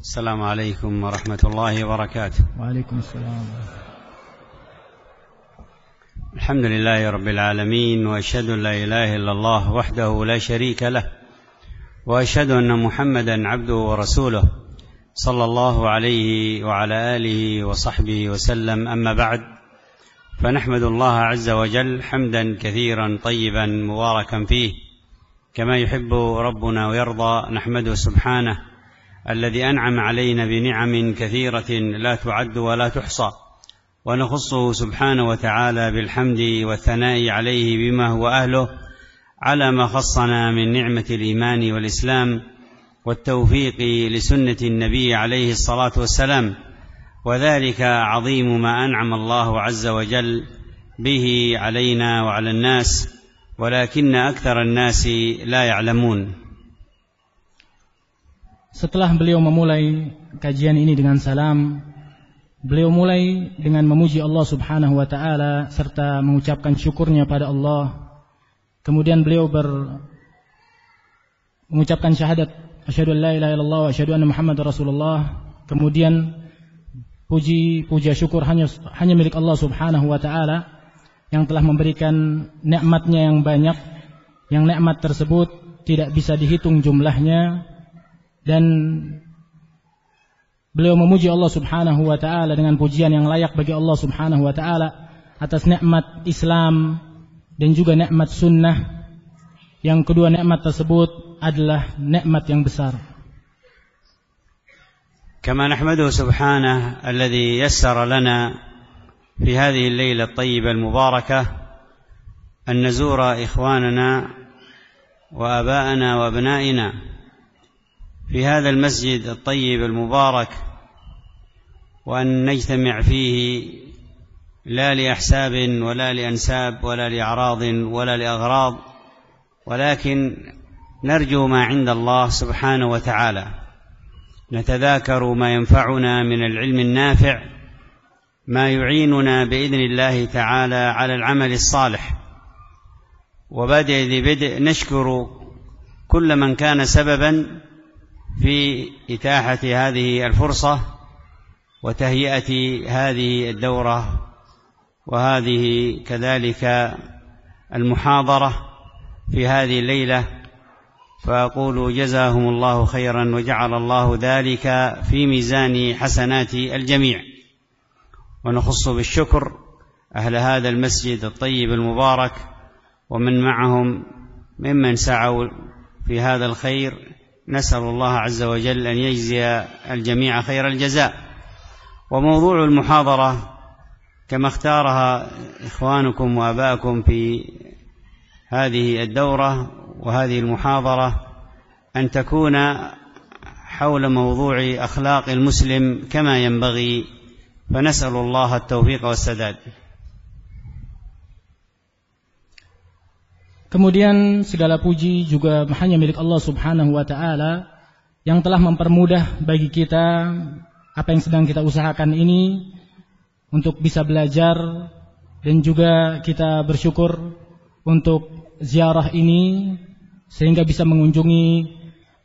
السلام عليكم ورحمة الله وبركاته. وعليكم السلام. الحمد لله رب العالمين، وأشهد أن لا إله إلا الله وحده لا شريك له، وأشهد أن محمدا عبده ورسوله صلى الله عليه وعلى آله وصحبه وسلم. أما بعد، فنحمد الله عز وجل حمدا كثيرا طيبا مباركا فيه كما يحب ربنا ويرضى. نحمده سبحانه الذي أنعم علينا بنعم كثيرة لا تعد ولا تحصى، ونخصه سبحانه وتعالى بالحمد والثناء عليه بما هو أهله على ما خصنا من نعمة الإيمان والإسلام والتوفيق لسنة النبي عليه الصلاة والسلام، وذلك عظيم ما أنعم الله عز وجل به علينا وعلى الناس، ولكن أكثر الناس لا يعلمون. Setelah beliau memulai kajian ini dengan salam, beliau mulai dengan memuji Allah Subhanahu wa taala serta mengucapkan syukurnya pada Allah. Kemudian beliau mengucapkan syahadat asyhadu an la ilaha illallah wa asyhadu anna Muhammadar Rasulullah. Kemudian puja syukur hanya milik Allah Subhanahu wa taala yang telah memberikan nikmatnya yang banyak, yang nikmat tersebut tidak bisa dihitung jumlahnya. Dan beliau memuji Allah Subhanahu wa taala dengan pujian yang layak bagi Allah Subhanahu wa taala atas nikmat Islam dan juga nikmat sunnah. Yang kedua nikmat tersebut adalah nikmat yang besar. كما نحمده سبحانه الذي يسر لنا في هذه الليلة الطيبة المباركة أن نزور إخواننا وآباءنا وأبنائنا في هذا المسجد الطيب المبارك، وأن نجتمع فيه لا لأحساب ولا لأنساب ولا لأعراض ولا لأغراض، ولكن نرجو ما عند الله سبحانه وتعالى، نتذاكر ما ينفعنا من العلم النافع، ما يعيننا بإذن الله تعالى على العمل الصالح. وبدء ذي نشكر كل من كان سببا في إتاحة هذه الفرصة وتهيئة هذه الدورة وهذه كذلك المحاضرة في هذه الليلة، فأقول جزاهم الله خيرا وجعل الله ذلك في ميزان حسنات الجميع. ونخص بالشكر أهل هذا المسجد الطيب المبارك ومن معهم ممن سعوا في هذا الخير، نسأل الله عز وجل أن يجزي الجميع خير الجزاء. وموضوع المحاضرة كما اختارها إخوانكم وآباءكم في هذه الدورة وهذه المحاضرة أن تكون حول موضوع أخلاق المسلم كما ينبغي، فنسأل الله التوفيق والسداد. Kemudian segala puji juga hanya milik Allah Subhanahu wa taala yang telah mempermudah bagi kita apa yang sedang kita usahakan ini untuk bisa belajar, dan juga kita bersyukur untuk ziarah ini sehingga bisa mengunjungi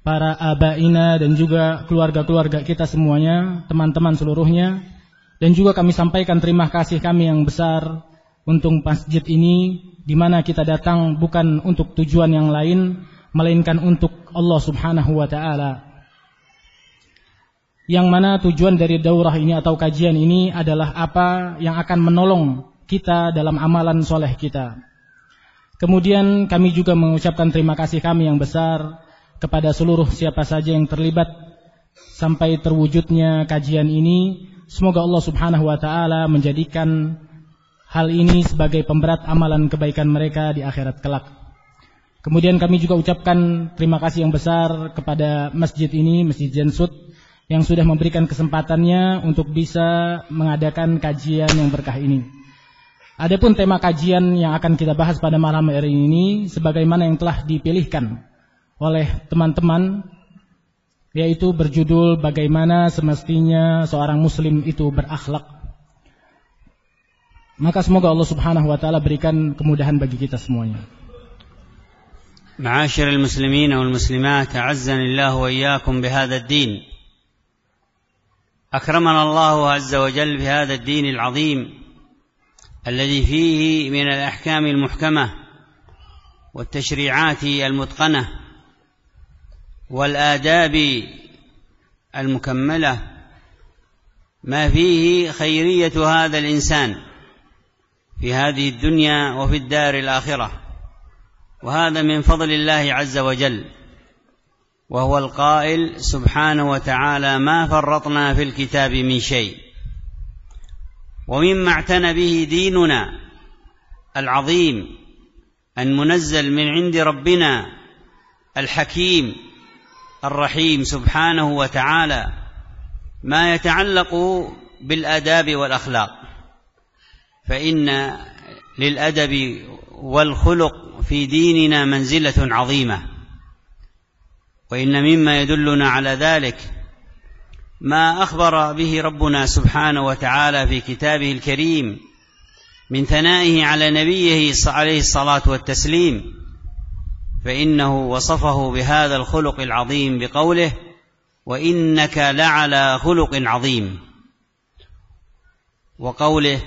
para abaina dan juga keluarga-keluarga kita semuanya, teman-teman seluruhnya. Dan juga kami sampaikan terima kasih kami yang besar untuk masjid ini, di mana kita datang bukan untuk tujuan yang lain melainkan untuk Allah Subhanahu wa taala. Yang mana tujuan dari daurah ini atau kajian ini adalah apa yang akan menolong kita dalam amalan soleh kita. Kemudian kami juga mengucapkan terima kasih kami yang besar kepada seluruh siapa saja yang terlibat sampai terwujudnya kajian ini. Semoga Allah Subhanahu wa taala menjadikan hal ini sebagai pemberat amalan kebaikan mereka di akhirat kelak. Kemudian kami juga ucapkan terima kasih yang besar kepada masjid ini, Masjid Jansud, yang sudah memberikan kesempatannya untuk bisa mengadakan kajian yang berkah ini. Adapun tema kajian yang akan kita bahas pada malam hari ini sebagaimana yang telah dipilihkan oleh teman-teman, yaitu berjudul bagaimana semestinya seorang muslim itu berakhlak. Maka semoga Allah Subhanahu wa taala berikan kemudahan bagi kita semuanya. معاشر المسلمين والمسلمات، أعزني الله وإياكم بهذا الدين. أكرمنا الله عز وجل بهذا الدين العظيم الذي فيه من الأحكام المحكمة والتشريعات المتقنة والآداب المكملة ما فيه خيرية هذا الإنسان في هذه الدنيا وفي الدار الآخرة، وهذا من فضل الله عز وجل، وهو القائل سبحانه وتعالى: ما فرطنا في الكتاب من شيء. ومما اعتنى به ديننا العظيم المنزل من عند ربنا الحكيم الرحيم سبحانه وتعالى ما يتعلق بالآداب والأخلاق، فإن للأدب والخلق في ديننا منزلة عظيمة. وإن مما يدلنا على ذلك ما أخبر به ربنا سبحانه وتعالى في كتابه الكريم من ثنائه على نبيه عليه الصلاة والتسليم، فإنه وصفه بهذا الخلق العظيم بقوله: وإنك لعلى خلق عظيم، وقوله: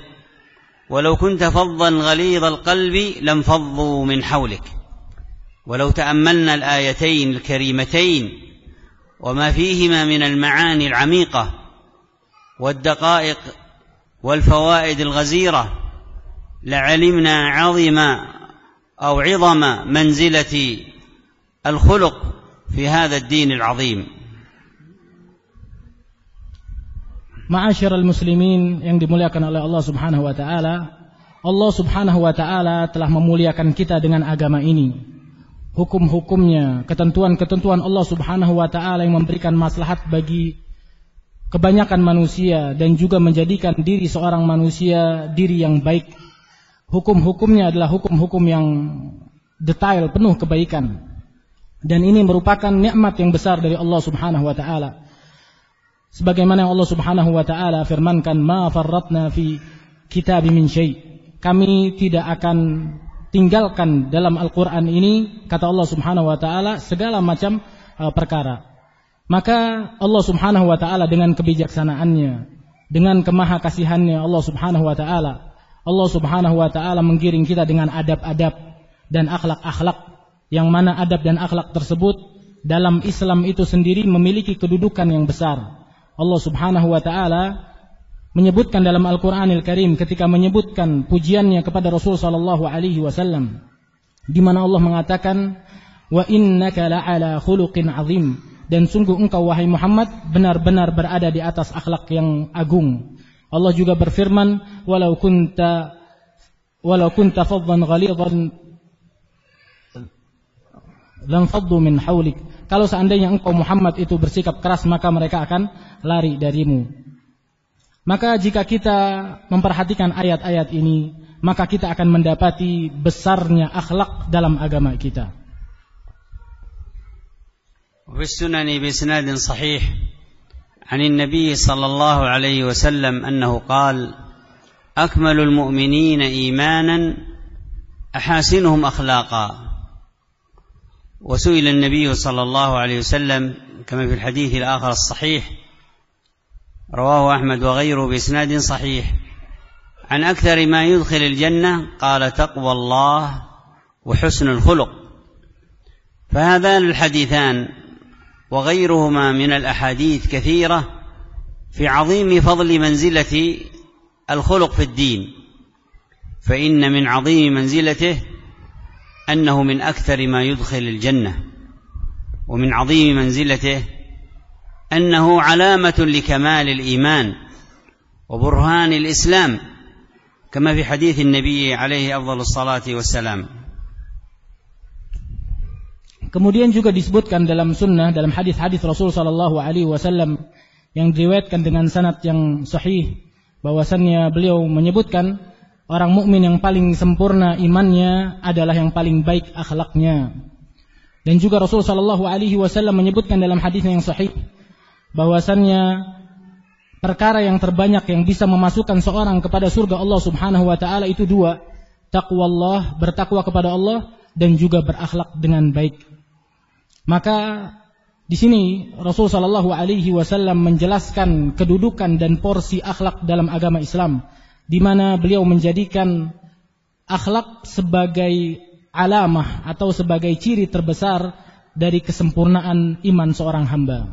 ولو كنت فظا غليظ القلب لانفضوا من حولك. ولو تأملنا الآيتين الكريمتين وما فيهما من المعاني العميقة والدقائق والفوائد الغزيرة لعلمنا عظم منزلة الخلق في هذا الدين العظيم. Ma'asyiral muslimin yang dimuliakan oleh Allah Subhanahu wa taala, Allah Subhanahu wa taala telah memuliakan kita dengan agama ini. Hukum-hukumnya, ketentuan-ketentuan Allah Subhanahu wa taala yang memberikan maslahat bagi kebanyakan manusia dan juga menjadikan diri seorang manusia diri yang baik. Hukum-hukumnya adalah hukum-hukum yang detail, penuh kebaikan. Dan ini merupakan nikmat yang besar dari Allah Subhanahu wa taala. Sebagaimana Allah Subhanahu wa taala firmankan, ma farratna fi kitabi min syai'. Kami tidak akan tinggalkan dalam Al-Qur'an ini, kata Allah Subhanahu wa taala, segala macam perkara. Maka Allah Subhanahu wa taala dengan kebijaksanaannya, dengan kemahakasihannya Allah Subhanahu wa taala, Allah Subhanahu wa taala menggiring kita dengan adab-adab dan akhlak-akhlak, yang mana adab dan akhlak tersebut dalam Islam itu sendiri memiliki kedudukan yang besar. Allah Subhanahu wa taala menyebutkan dalam Al-Qur'anil Karim ketika menyebutkan pujiannya kepada Rasul sallallahu alaihi wasallam, di mana Allah mengatakan, wa innaka la'ala khuluqin azim, dan sungguh engkau wahai Muhammad benar-benar berada di atas akhlak yang agung. Allah juga berfirman, walau kunta faddan ghalidhan lam faddu min haulik. Kalau seandainya engkau Muhammad itu bersikap keras, maka mereka akan lari darimu. Maka jika kita memperhatikan ayat-ayat ini, maka kita akan mendapati besarnya akhlak dalam agama kita. وفي السنن بإسناد صحيح عن النبي صلى الله عليه وسلم أنه قال: أكمل المؤمنين إيمانا أحاسنهم أخلاقا. وسئل النبي صلى الله عليه وسلم كما في الحديث الآخر الصحيح رواه أحمد وغيره بإسناد صحيح عن أكثر ما يدخل الجنة، قال: تقوى الله وحسن الخلق. فهذان الحديثان وغيرهما من الأحاديث كثيرة في عظيم فضل منزلة الخلق في الدين، فإن من عظيم منزلته أنه من أكثر ما يدخل الجنة، ومن عظيم منزلته أنه علامة لكمال الإيمان وبرهان الإسلام، كما في حديث النبي عليه أفضل الصلاة والسلام. Kemudian juga disebutkan dalam sunnah, dalam hadis-hadis Rasul sallallahu alaihi wasallam yang diriwayatkan dengan sanad yang sahih, bahwasannya beliau menyebutkan orang mukmin yang paling sempurna imannya adalah yang paling baik akhlaknya. Dan juga Rasul sallallahu alaihi wasallam menyebutkan dalam hadis yang sahih bahwasannya perkara yang terbanyak yang bisa memasukkan seorang kepada surga Allah Subhanahu wa taala itu dua: taqwallah, bertakwa kepada Allah, dan juga berakhlak dengan baik. Maka Di sini Rasul sallallahu alaihi wasallam menjelaskan kedudukan dan porsi akhlak dalam agama Islam, di mana beliau menjadikan akhlak sebagai alamah atau sebagai ciri terbesar dari kesempurnaan iman seorang hamba.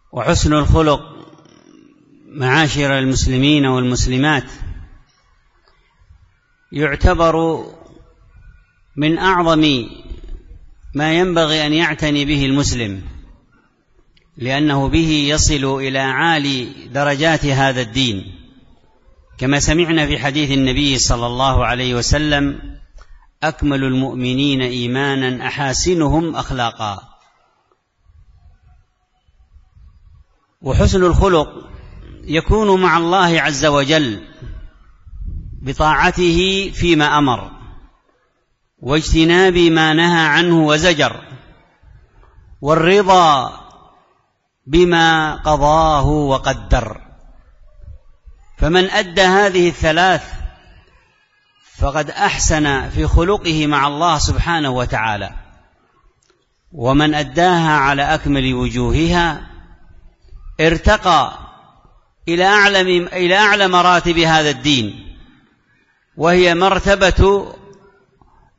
Wa husnul khuluq ma'asyiral muslimin wal muslimat yu'tabaru min a'zami ما ينبغي أن يعتني به المسلم لأنه به يصل إلى عالي درجات هذا الدين كما سمعنا في حديث النبي صلى الله عليه وسلم أكمل المؤمنين إيمانا أحاسنهم أخلاقا. وحسن الخلق يكون مع الله عز وجل بطاعته فيما أمر واجتناب ما نهى عنه وزجر والرضا بما قضاه وقدر. فمن أدى هذه الثلاث فقد أحسن في خلقه مع الله سبحانه وتعالى، ومن أداها على أكمل وجوهها ارتقى إلى أعلى مراتب هذا الدين، وهي مرتبة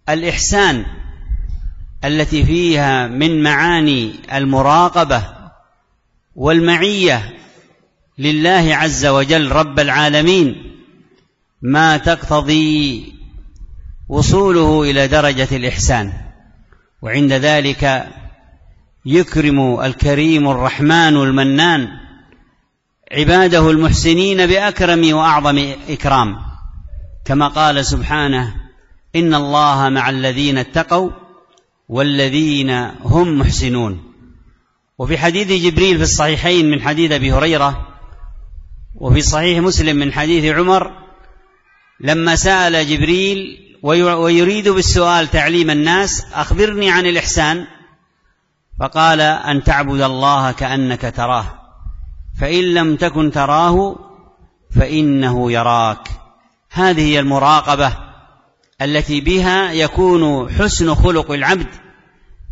الإحسان التي فيها من معاني المراقبة والمعية لله عز وجل رب العالمين ما تقتضي وصوله إلى درجة الإحسان. وعند ذلك يكرم الكريم الرحمن المنان عباده المحسنين بأكرم وأعظم إكرام، كما قال سبحانه إن الله مع الذين اتقوا والذين هم محسنون. وفي حديث جبريل في الصحيحين من حديث أبي هريرة، وفي صحيح مسلم من حديث عمر لما سأل جبريل ويريد بالسؤال تعليم الناس أخبرني عن الإحسان، فقال أن تعبد الله كأنك تراه فإن لم تكن تراه فإنه يراك. هذه هي المراقبة التي بها يكون حسن خلق العبد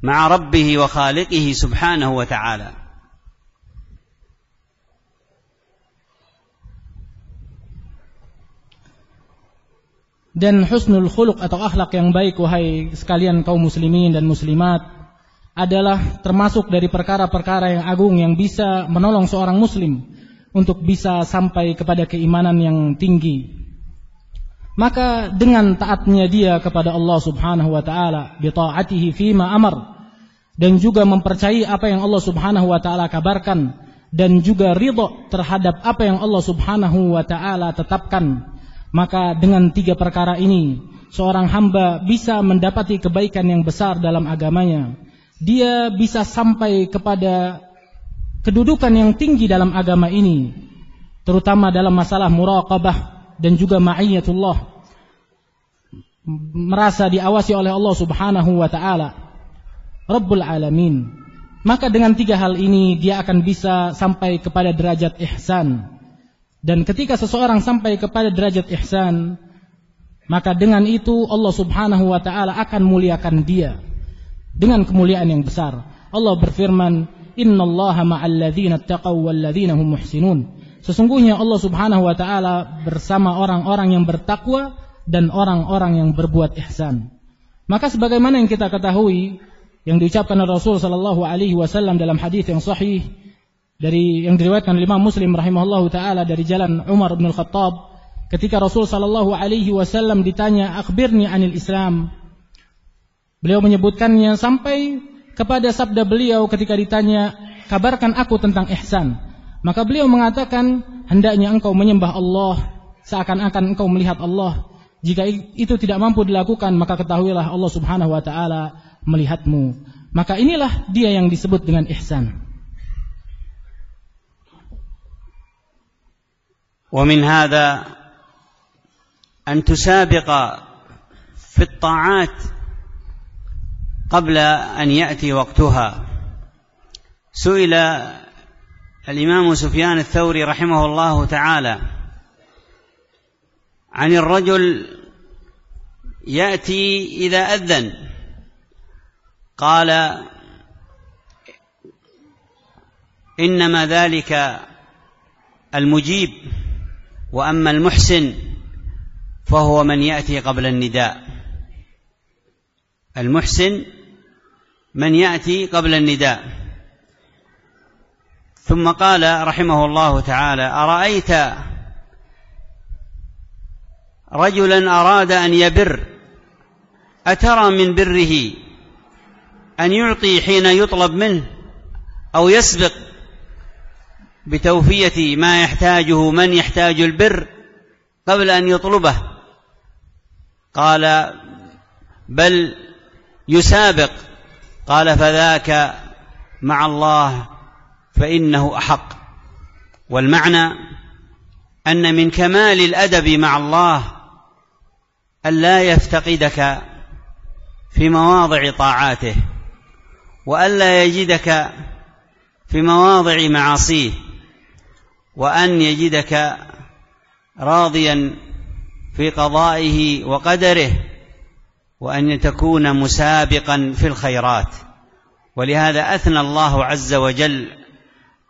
مع ربه وخالقه سبحانه وتعالى. Dan husnul khuluq atau akhlak yang baik, wahai sekalian kaum muslimin dan muslimat, adalah termasuk dari perkara-perkara yang agung yang bisa menolong seorang muslim untuk bisa sampai kepada keimanan yang tinggi. Maka dengan taatnya dia kepada Allah Subhanahu wa taala, bi ta'atihi fima amar, dan juga mempercayai apa yang Allah Subhanahu wa taala kabarkan, dan juga ridha terhadap apa yang Allah Subhanahu wa taala tetapkan, maka dengan tiga perkara ini seorang hamba bisa mendapati kebaikan yang besar dalam agamanya. Dia bisa sampai kepada kedudukan yang tinggi dalam agama ini, terutama dalam masalah muraqabah dan juga ma'iyatullah, merasa diawasi oleh Allah Subhanahu wa taala Rabbul Alamin. Maka dengan tiga hal ini dia akan bisa sampai kepada derajat ihsan. Dan ketika seseorang sampai kepada derajat ihsan, maka dengan itu Allah Subhanahu wa taala akan muliakan dia dengan kemuliaan yang besar. Allah berfirman, "Innallaha ma'al ladzina taqaw wal ladzina hum muhsinun." Sesungguhnya Allah Subhanahu wa taala bersama orang-orang yang bertakwa dan orang-orang yang berbuat ihsan. Maka sebagaimana yang kita ketahui, yang diucapkan oleh Rasul sallallahu alaihi wasallam dalam hadis yang sahih dari yang diriwayatkan oleh Imam Muslim rahimahullahu taala dari jalan Umar bin Al-Khattab, ketika Rasul sallallahu alaihi wasallam ditanya, "Akhbirni 'anil Islam." Beliau menyebutkannya sampai kepada sabda beliau ketika ditanya, "Kabarkan aku tentang ihsan." Maka beliau mengatakan, hendaknya engkau menyembah Allah seakan-akan engkau melihat Allah. Jika itu tidak mampu dilakukan, maka ketahuilah Allah Subhanahu wa taala melihatmu. Maka inilah dia yang disebut dengan ihsan. ومن هذا أن تسابق في الطاعات قبل أن يأتي وقتها. سئل الإمام سفيان الثوري رحمه الله تعالى عن الرجل يأتي إذا أذن، قال: إنما ذلك المجيب، وأما المحسن فهو من يأتي قبل النداء. المحسن من يأتي قبل النداء. ثم قال رحمه الله تعالى: أرأيت رجلا أراد أن يبر، أترى من بره أن يعطي حين يطلب منه، أو يسبق بتوفية ما يحتاجه من يحتاج البر قبل أن يطلبه؟ قال: بل يسابق. قال: فذاك مع الله فإنه أحق. والمعنى أن من كمال الأدب مع الله أن لا يفتقدك في مواضع طاعاته، وأن لا يجدك في مواضع معاصيه، وأن يجدك راضيا في قضائه وقدره، وأن تكون مسابقا في الخيرات. ولهذا أثنى الله عز وجل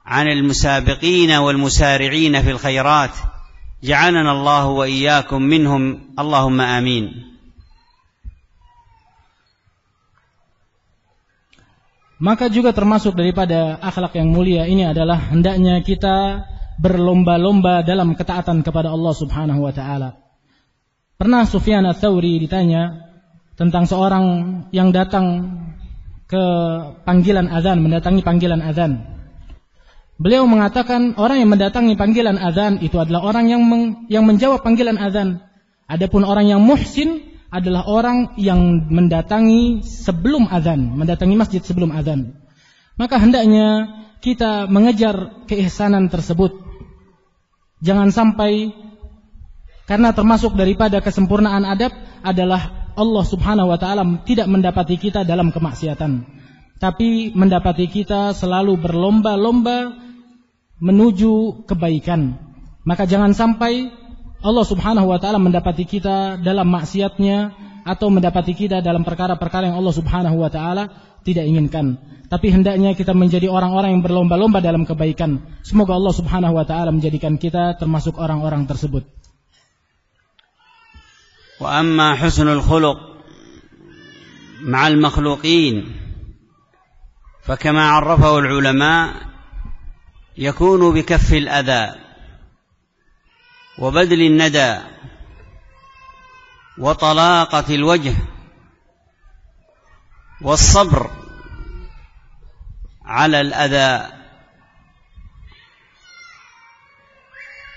عن المسابقين والمسارعين في الخيرات، جعلنا الله وإياكم منهم، اللهم آمين. Maka juga termasuk daripada akhlak yang mulia ini adalah hendaknya kita berlomba-lomba dalam ketaatan kepada Allah Subhanahu wa taala. Pernah Sufyan Ats-Tsauri ditanya tentang seorang yang datang ke panggilan azan, mendatangi panggilan azan. Beliau mengatakan orang yang mendatangi panggilan azan itu adalah orang yang menjawab panggilan azan. Adapun orang yang muhsin adalah orang yang mendatangi sebelum azan, mendatangi masjid sebelum azan. Maka hendaknya kita mengejar keihsanan tersebut. Jangan sampai, karena termasuk daripada kesempurnaan adab adalah Allah Subhanahu wa taala tidak mendapati kita dalam kemaksiatan, tapi mendapati kita selalu berlomba-lomba menuju kebaikan. Maka jangan sampai Allah Subhanahu wa taala mendapati kita dalam maksiatnya, atau mendapati kita dalam perkara-perkara yang Allah Subhanahu wa taala tidak inginkan. Tapi hendaknya kita menjadi orang-orang yang berlomba-lomba dalam kebaikan. Semoga Allah Subhanahu wa taala menjadikan kita termasuk orang-orang tersebut. Wa amma husnul khuluq ma'al makhluqin fakama 'arrafahu al-'ulama yakunu bikaffi al-adha وبذل الندى وطلاقة الوجه والصبر على الأذى.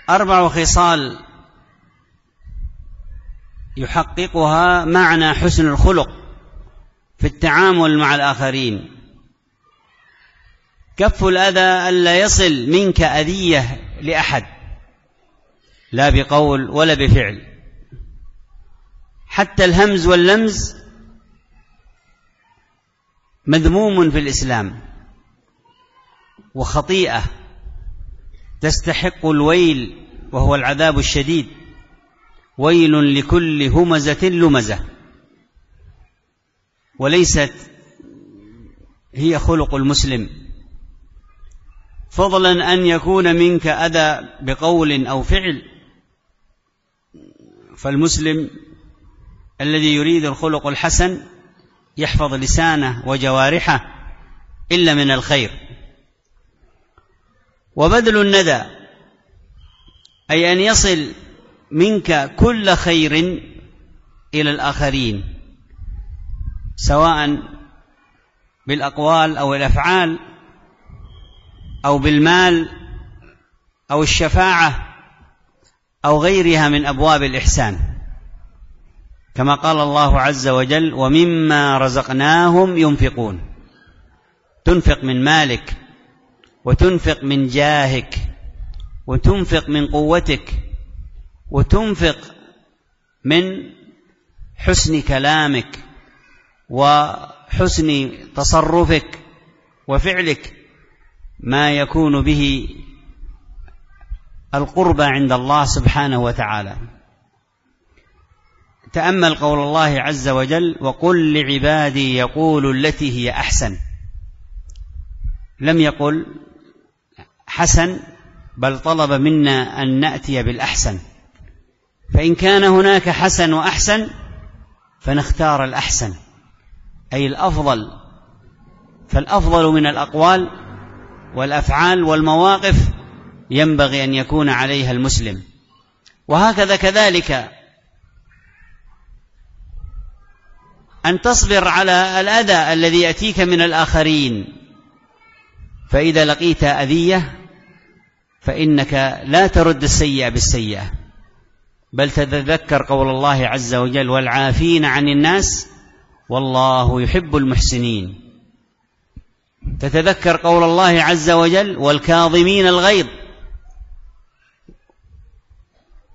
4 خصال يحققها معنى حسن الخلق في التعامل مع الآخرين. كف الأذى ألا يصل منك أذية لأحد، لا بقول ولا بفعل. حتى الهمز واللمز مذموم في الإسلام، وخطيئة تستحق الويل، وهو العذاب الشديد. ويل لكل همزة لمزة. وليست هي خلق المسلم، فضلا أن يكون منك أذى بقول أو فعل. فالمسلم الذي يريد الخلق الحسن يحفظ لسانه وجوارحه إلا من الخير. وبذل الندى أي أن يصل منك كل خير إلى الآخرين، سواء بالأقوال أو الأفعال أو بالمال أو الشفاعة أو غيرها من أبواب الإحسان، كما قال الله عز وجل: ومما رزقناهم ينفقون. تنفق من مالك، وتنفق من جاهك، وتنفق من قوتك، وتنفق من حسن كلامك وحسن تصرفك وفعلك، ما يكون به القربى عند الله سبحانه وتعالى. تأمل قول الله عز وجل: وقل لعبادي يقولوا التي هي أحسن. لم يقل حسن، بل طلب منا أن نأتي بالأحسن، فإن كان هناك حسن وأحسن فنختار الأحسن، أي الأفضل. فالأفضل من الأقوال والأفعال والمواقف ينبغي أن يكون عليها المسلم. وهكذا كذلك أن تصبر على الأذى الذي يأتيك من الآخرين، فإذا لقيت أذية فإنك لا ترد السيئة بالسيئة، بل تتذكر قول الله عز وجل: والعافين عن الناس والله يحب المحسنين. تتذكر قول الله عز وجل: والكاظمين الغيظ.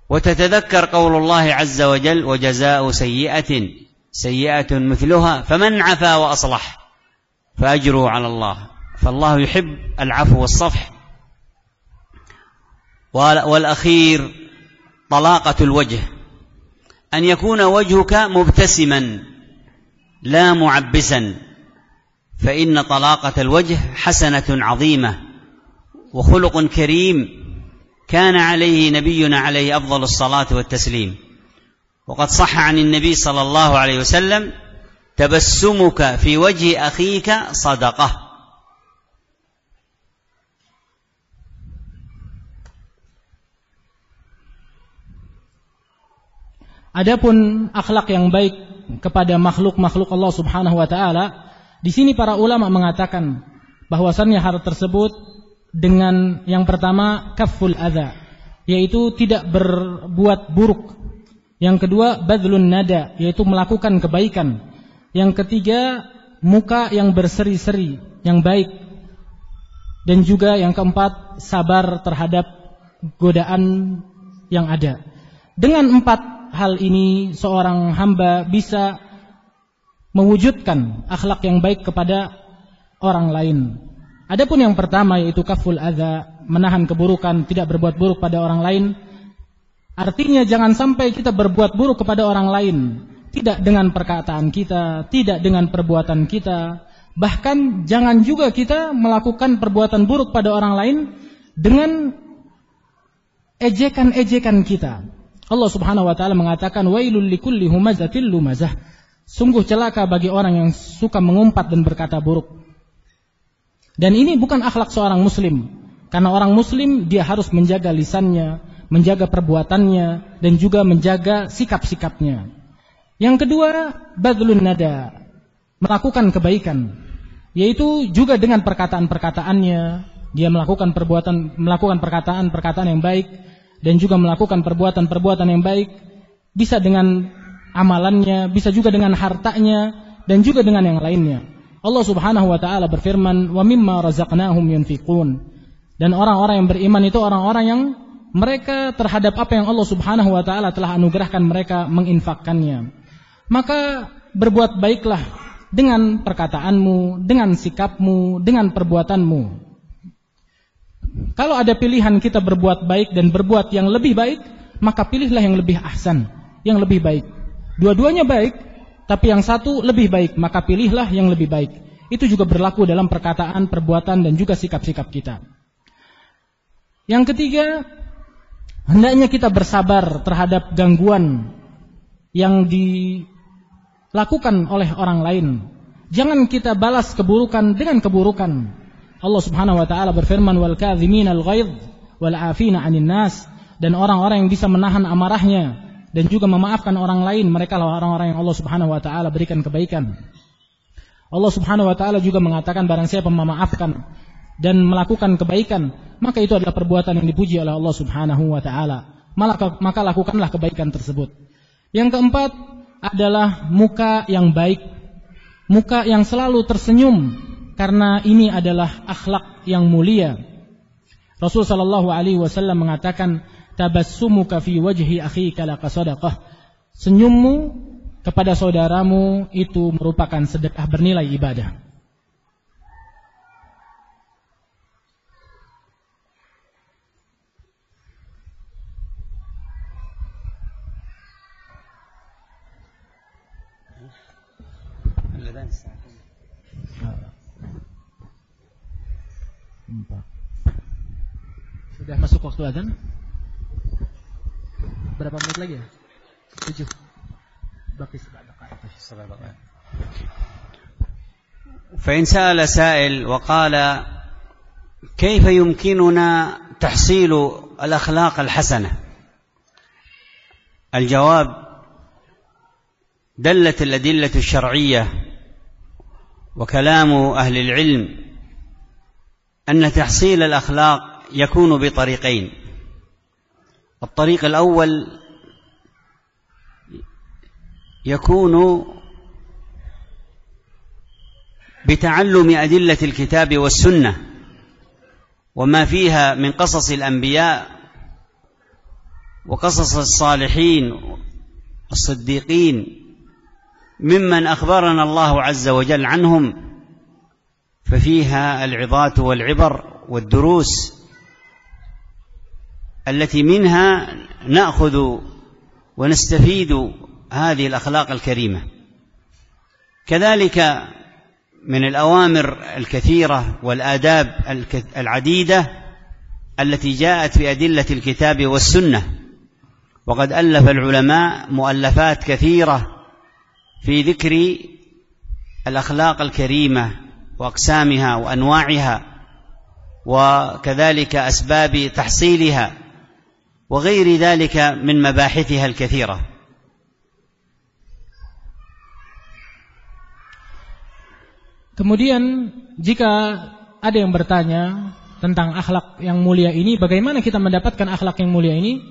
وتتذكر قول الله عز وجل: وجزاء سيئة سيئة مثلها فمن عفا وأصلح فأجره على الله. فالله يحب العفو والصفح. والأخير طلاقة الوجه، أن يكون وجهك مبتسما لا معبسا، فإن طلاقة الوجه حسنة عظيمة وخلق كريم كان عليه نبينا عليه أفضل الصلاة والتسليم. وقد صح عن النبي صلى الله عليه وسلم: تبسمك في وجه أخيك صدقة. Adapun akhlak yang baik kepada makhluk-makhluk Allah Subhanahu wa taala, di sini para ulama mengatakan bahwasannya hal tersebut dengan yang pertama kafful adza, yaitu tidak berbuat buruk. Yang kedua badlun nada, yaitu melakukan kebaikan. Yang ketiga muka yang berseri-seri, yang baik. Dan juga yang keempat sabar terhadap godaan yang ada. Dengan empat hal ini seorang hamba bisa mewujudkan akhlak yang baik kepada orang lain. Adapun yang pertama yaitu kaful adza, menahan keburukan, tidak berbuat buruk pada orang lain. Artinya jangan sampai kita berbuat buruk kepada orang lain, tidak dengan perkataan kita, tidak dengan perbuatan kita. Bahkan jangan juga kita melakukan perbuatan buruk pada orang lain dengan ejekan-ejekan kita. Allah Subhanahu wa taala mengatakan wailul likulli humazatil lumazah. Sungguh celaka bagi orang yang suka mengumpat dan berkata buruk. Dan ini bukan akhlak seorang muslim. Karena orang muslim dia harus menjaga lisannya, menjaga perbuatannya, dan juga menjaga sikap-sikapnya. Yang kedua, badlun nada, melakukan kebaikan, yaitu juga dengan perkataan-perkataannya. Dia melakukan perkataan-perkataan yang baik, dan juga melakukan perbuatan-perbuatan yang baik, bisa dengan amalannya, bisa juga dengan hartanya, dan juga dengan yang lainnya. Allah Subhanahu wa taala berfirman, "Wa mimma razaqnahum yunfiqun." Dan orang-orang yang beriman itu orang-orang yang mereka terhadap apa yang Allah Subhanahu wa taala telah anugerahkan mereka menginfakkannya. Maka berbuat baiklah dengan perkataanmu, dengan sikapmu, dengan perbuatanmu. Kalau ada pilihan kita berbuat baik dan berbuat yang lebih baik, maka pilihlah yang lebih ahsan, yang lebih baik. Dua-duanya baik, tapi yang satu lebih baik, maka pilihlah yang lebih baik. Itu juga berlaku dalam perkataan, perbuatan, dan juga sikap-sikap kita. Yang ketiga, hendaknya kita bersabar terhadap gangguan yang dilakukan oleh orang lain. Jangan kita balas keburukan dengan keburukan. Allah Subhanahu wa taala berfirman wal kadhiminal ghaidh wal 'afina 'anil nas, dan orang-orang yang bisa menahan amarahnya dan juga memaafkan orang lain, mereka lah orang-orang yang Allah Subhanahu wa taala berikan kebaikan. Allah Subhanahu wa taala juga mengatakan barang siapa memaafkan dan melakukan kebaikan, maka itu adalah perbuatan yang dipuji oleh Allah Subhanahu wa taala. Maka lakukanlah kebaikan tersebut. Yang keempat adalah muka yang baik, muka yang selalu tersenyum, karena ini adalah akhlak yang mulia. Rasul sallallahu alaihi wasallam mengatakan, tabassumuka fi wajhi akhika laka sadaqah. Senyummu kepada saudaramu itu merupakan sedekah bernilai ibadah. Sudah masuk waktu azan? Berapa menit lagi ya? 7. Baki 7 دقائق. فإن سأل سائل وقال كيف يمكننا تحصيل الأخلاق الحسنة؟ الجواب: دلت الأدلة الشرعية وكلام أهل العلم أن تحصيل الأخلاق يكون بطريقين. الطريق الأول يكون بتعلم أدلة الكتاب والسنة وما فيها من قصص الأنبياء وقصص الصالحين الصديقين ممن أخبرنا الله عز وجل عنهم، ففيها العظات والعبر والدروس التي منها نأخذ ونستفيد هذه الأخلاق الكريمة. كذلك من الأوامر الكثيرة والآداب العديدة التي جاءت في أدلة الكتاب والسنة، وقد ألف العلماء مؤلفات كثيرة في ذكر الأخلاق الكريمة وأقسامها وأنواعها وكذلك أسباب تحصيلها وغير ذلك من مباحثها الكثيرة. Kemudian jika ada yang bertanya tentang akhlak yang mulia ini, bagaimana kita mendapatkan akhlak yang mulia ini?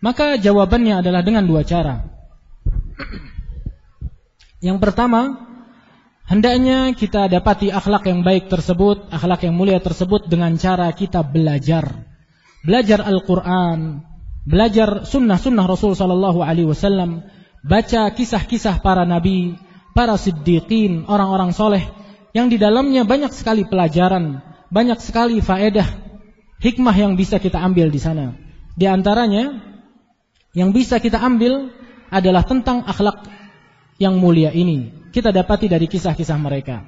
Maka jawabannya adalah dengan 2 cara. Yang pertama, hendaknya kita dapati akhlak yang baik tersebut, akhlak yang mulia tersebut dengan cara kita belajar. Belajar Al-Quran, belajar sunnah-sunnah Rasul Sallallahu Alaihi Wasallam, baca kisah-kisah para nabi, para siddiqin, orang-orang soleh, yang di dalamnya banyak sekali pelajaran, banyak sekali faedah, hikmah yang bisa kita ambil di sana. Di antaranya yang bisa kita ambil adalah tentang akhlak yang mulia ini. Kita dapati dari kisah-kisah mereka.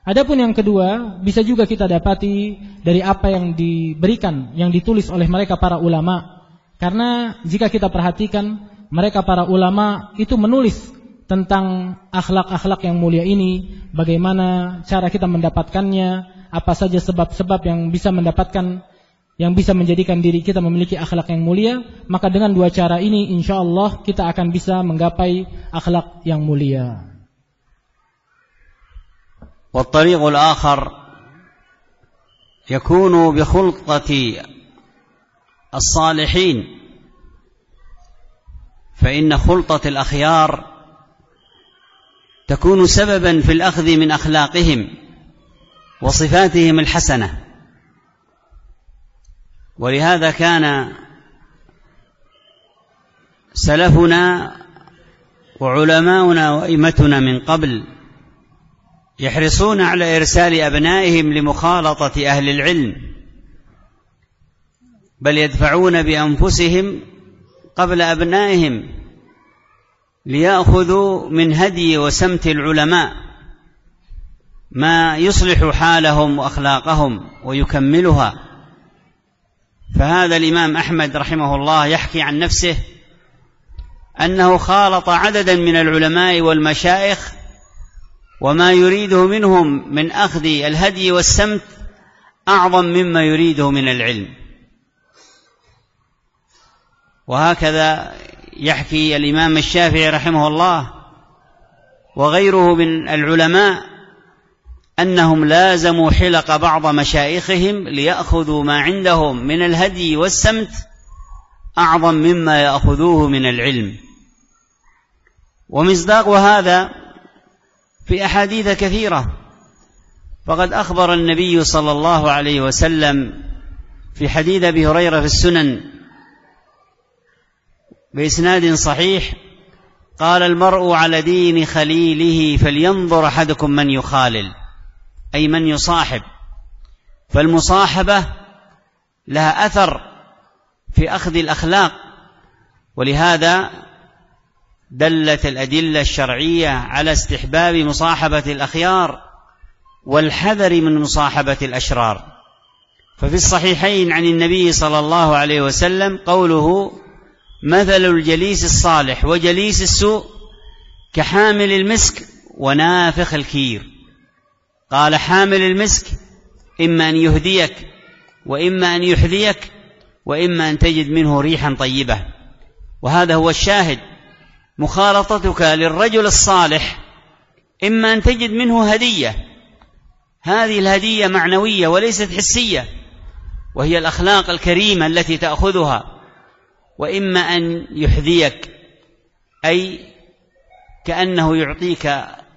Adapun yang kedua, bisa juga kita dapati dari apa yang diberikan, yang ditulis oleh mereka para ulama. Karena jika kita perhatikan, mereka para ulama itu menulis tentang akhlak-akhlak yang mulia ini, bagaimana cara kita mendapatkannya, apa saja sebab-sebab yang bisa mendapatkan, yang bisa menjadikan diri kita memiliki akhlak yang mulia. Maka dengan 2 cara ini insyaallah kita akan bisa menggapai akhlak yang mulia. والطريق الآخر يكون بخلطة الصالحين، فإن خلطة الأخيار تكون سببا في الأخذ من أخلاقهم وصفاتهم الحسنة. ولهذا كان سلفنا وعلماؤنا وأئمتنا من قبل يحرصون على إرسال أبنائهم لمخالطة أهل العلم، بل يدفعون بأنفسهم قبل أبنائهم ليأخذوا من هدي وسمت العلماء ما يصلح حالهم وأخلاقهم ويكملها. فهذا الإمام أحمد رحمه الله يحكي عن نفسه أنه خالط عددا من العلماء والمشايخ وما يريده منهم من أخذ الهدي والسمت أعظم مما يريده من العلم. وهكذا يحكي الإمام الشافعي رحمه الله وغيره من العلماء أنهم لازموا حلق بعض مشايخهم ليأخذوا ما عندهم من الهدي والسمت أعظم مما يأخذوه من العلم. ومصداق هذا في أحاديث كثيرة، فقد أخبر النبي صلى الله عليه وسلم في حديث أبي هريرة في السنن بإسناد صحيح قال: المرء على دين خليله فلينظر أحدكم من يخالل، أي من يصاحب. فالمصاحبة لها أثر في أخذ الأخلاق، ولهذا دلت الأدلة الشرعية على استحباب مصاحبة الأخيار والحذر من مصاحبة الأشرار. ففي الصحيحين عن النبي صلى الله عليه وسلم قوله: مثل الجليس الصالح وجليس السوء كحامل المسك ونافخ الكير. قال: حامل المسك إما أن يهديك وإما أن يحذيك وإما أن تجد منه ريحا طيبة. وهذا هو الشاهد: مخالطتك للرجل الصالح إما أن تجد منه هدية، هذه الهدية معنوية وليست حسية، وهي الأخلاق الكريمة التي تأخذها، وإما أن يحذيك، أي كأنه يعطيك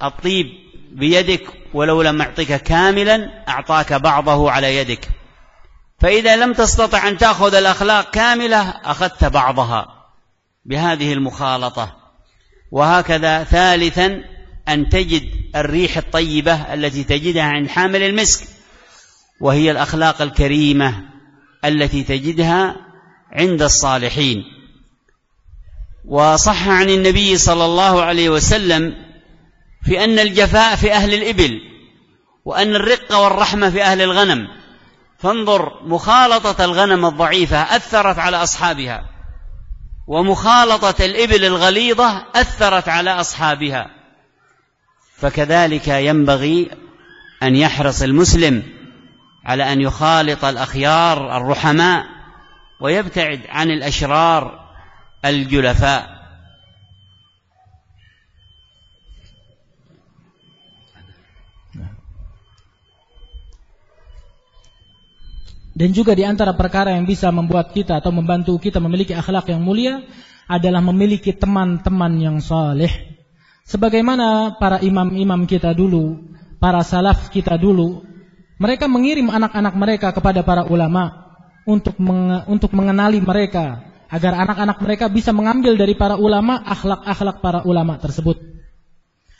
الطيب بيدك، ولو لم يعطيك كاملا أعطاك بعضه على يدك. فإذا لم تستطع أن تأخذ الأخلاق كاملة أخذت بعضها بهذه المخالطة. وهكذا ثالثا أن تجد الريح الطيبة التي تجدها عند حامل المسك، وهي الأخلاق الكريمة التي تجدها عند الصالحين. وصح عن النبي صلى الله عليه وسلم في أن الجفاء في أهل الإبل، وأن الرق والرحمة في أهل الغنم. فانظر، مخالطة الغنم الضعيفة أثرت على أصحابها، ومخالطة الإبل الغليظة أثرت على أصحابها. فكذلك ينبغي أن يحرص المسلم على أن يخالط الأخيار الرحماء ويبتعد عن الأشرار الجلفاء. Dan juga di antara perkara yang bisa membuat kita atau membantu kita memiliki akhlak yang mulia adalah memiliki teman-teman yang saleh. Sebagaimana para imam-imam kita dulu, para salaf kita dulu, mereka mengirim anak-anak mereka kepada para ulama untuk mengenali mereka, agar anak-anak mereka bisa mengambil dari para ulama akhlak-akhlak para ulama tersebut.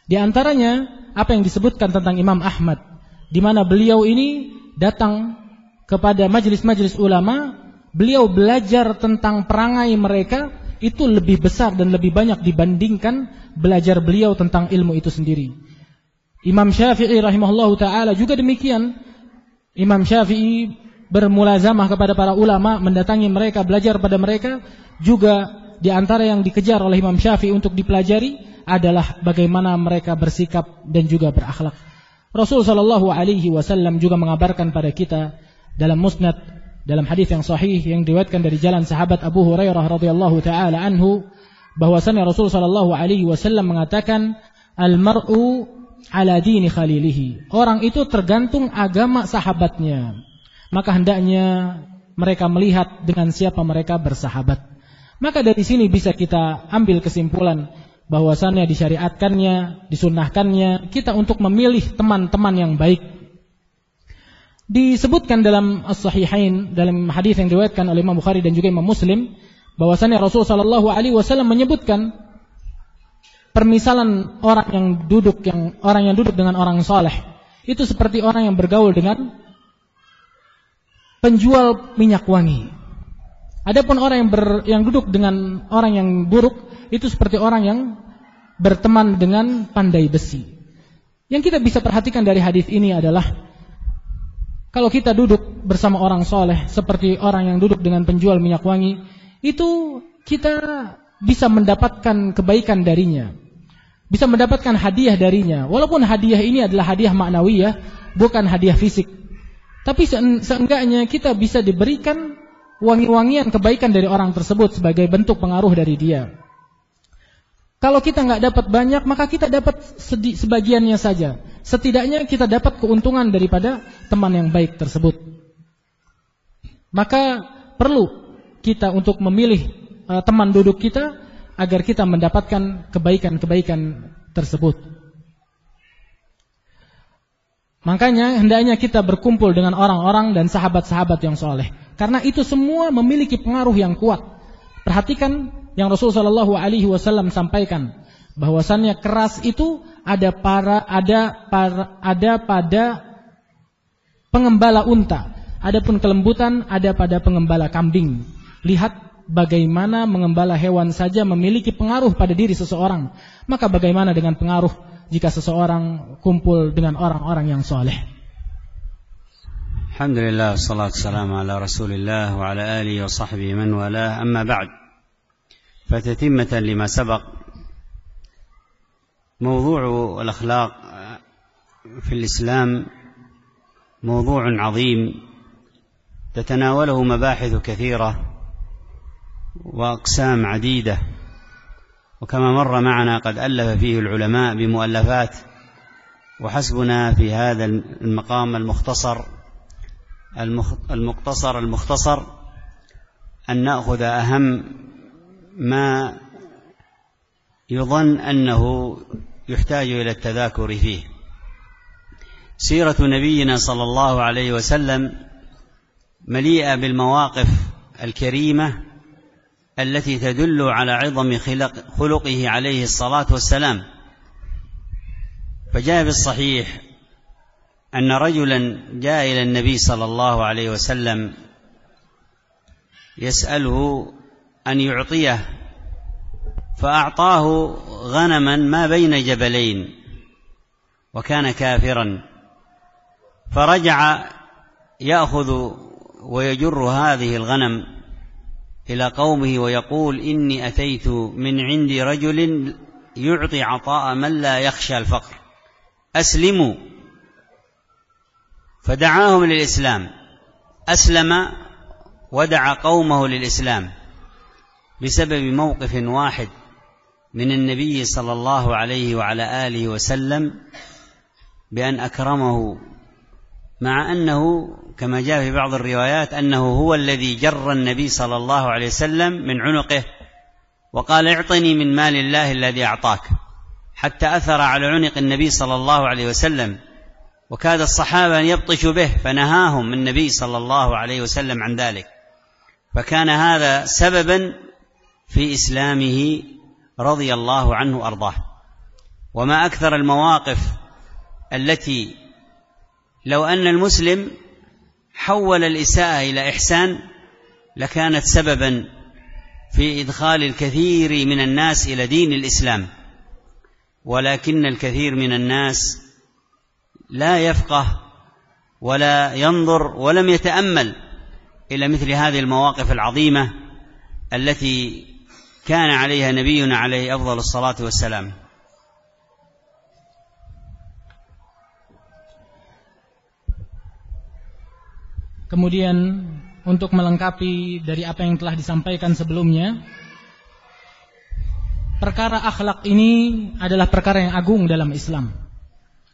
Di antaranya apa yang disebutkan tentang Imam Ahmad, di mana beliau ini datang kepada majelis-majelis ulama, beliau belajar tentang perangai mereka itu lebih besar dan lebih banyak dibandingkan belajar beliau tentang ilmu itu sendiri. Imam Syafi'i rahimahullahu ta'ala juga demikian. Imam Syafi'i bermulazamah kepada para ulama, mendatangi mereka, belajar pada mereka. Juga di antara yang dikejar oleh Imam Syafi'i untuk dipelajari adalah bagaimana mereka bersikap dan juga berakhlak. Rasul sallallahu alaihi wasallam juga mengabarkan pada kita dalam musnad, dalam hadis yang sahih yang diriwayatkan dari jalan sahabat Abu Hurairah radhiyallahu taala anhu, bahwasanya Rasul sallallahu alaihi wasallam mengatakan, al-mar'u ala dini khalilihi. Orang itu tergantung agama sahabatnya. Maka hendaknya mereka melihat dengan siapa mereka bersahabat. Maka dari sini bisa kita ambil kesimpulan bahwasanya disyariatkannya, disunnahkannya kita untuk memilih teman-teman yang baik. Disebutkan dalam As-Sahihain, dalam hadis yang diriwayatkan oleh Imam Bukhari dan juga Imam Muslim, bahwasanya Rasul sallallahu alaihi wasallam menyebutkan permisalan orang yang duduk dengan orang saleh itu seperti orang yang bergaul dengan penjual minyak wangi. Adapun orang yang duduk dengan orang yang buruk itu seperti orang yang berteman dengan pandai besi. Yang kita bisa perhatikan dari hadis ini adalah kalau kita duduk bersama orang soleh seperti orang yang duduk dengan penjual minyak wangi, itu kita bisa mendapatkan kebaikan darinya, bisa mendapatkan hadiah darinya. Walaupun hadiah ini adalah hadiah ma'nawiyah, bukan hadiah fisik, tapi seenggaknya kita bisa diberikan wangi-wangian kebaikan dari orang tersebut sebagai bentuk pengaruh dari dia. Kalau kita nggak dapat banyak, maka kita dapat sebagiannya saja. Setidaknya kita dapat keuntungan daripada teman yang baik tersebut. Maka perlu kita untuk memilih teman duduk kita agar kita mendapatkan kebaikan-kebaikan tersebut. Makanya hendaknya kita berkumpul dengan orang-orang dan sahabat-sahabat yang soleh, karena itu semua memiliki pengaruh yang kuat. Perhatikan yang Rasulullah SAW sampaikan, bahwasannya keras itu ada pada pengembala unta, adapun kelembutan ada pada pengembala kambing. Lihat bagaimana mengembala hewan saja memiliki pengaruh pada diri seseorang, maka bagaimana dengan pengaruh jika seseorang kumpul dengan orang-orang yang soleh. الحمد لله والصلاة والسلام على رسول الله وعلى آله وصحبه من والاه، أما بعد، فتتمة لما سبق، موضوع الأخلاق في الإسلام موضوع عظيم تتناوله مباحث كثيرة وأقسام عديدة، وكما مر معنا قد ألف فيه العلماء بمؤلفات، وحسبنا في هذا المقام المختصر أن نأخذ أهم ما يظن أنه يحتاج إلى التذاكر فيه. سيرة نبينا صلى الله عليه وسلم مليئة بالمواقف الكريمة التي تدل على عظم خلقه عليه الصلاة والسلام. فجاء بالصحيح أن رجلا جاء إلى النبي صلى الله عليه وسلم يسأله أن يعطيه، فأعطاه غنما ما بين جبلين، وكان كافرا، فرجع يأخذ ويجر هذه الغنم إلى قومه ويقول: إني أتيت من عند رجل يعطي عطاء من لا يخشى الفقر، أسلموا. فدعاهم للإسلام، أسلم ودعا قومه للإسلام بسبب موقف واحد من النبي صلى الله عليه وعلى آله وسلم، بأن أكرمه، مع أنه كما جاء في بعض الروايات أنه هو الذي جر النبي صلى الله عليه وسلم من عنقه وقال: اعطني من مال الله الذي أعطاك، حتى أثر على عنق النبي صلى الله عليه وسلم، وكاد الصحابة أن يبطشوا به، فنهاهم النبي صلى الله عليه وسلم عن ذلك. فكان هذا سببا في إسلامه رضي الله عنه وأرضاه. وما أكثر المواقف التي لو أن المسلم حول الإساءة إلى إحسان لكانت سببا في إدخال الكثير من الناس إلى دين الإسلام، ولكن الكثير من الناس لا يفقه ولا ينظر ولم يتأمل إلى مثل هذه المواقف العظيمة التي كان عليها نبينا عليه أفضل الصلاة والسلام. Kemudian untuk melengkapi dari apa yang telah disampaikan sebelumnya, perkara akhlak ini adalah perkara yang agung dalam Islam.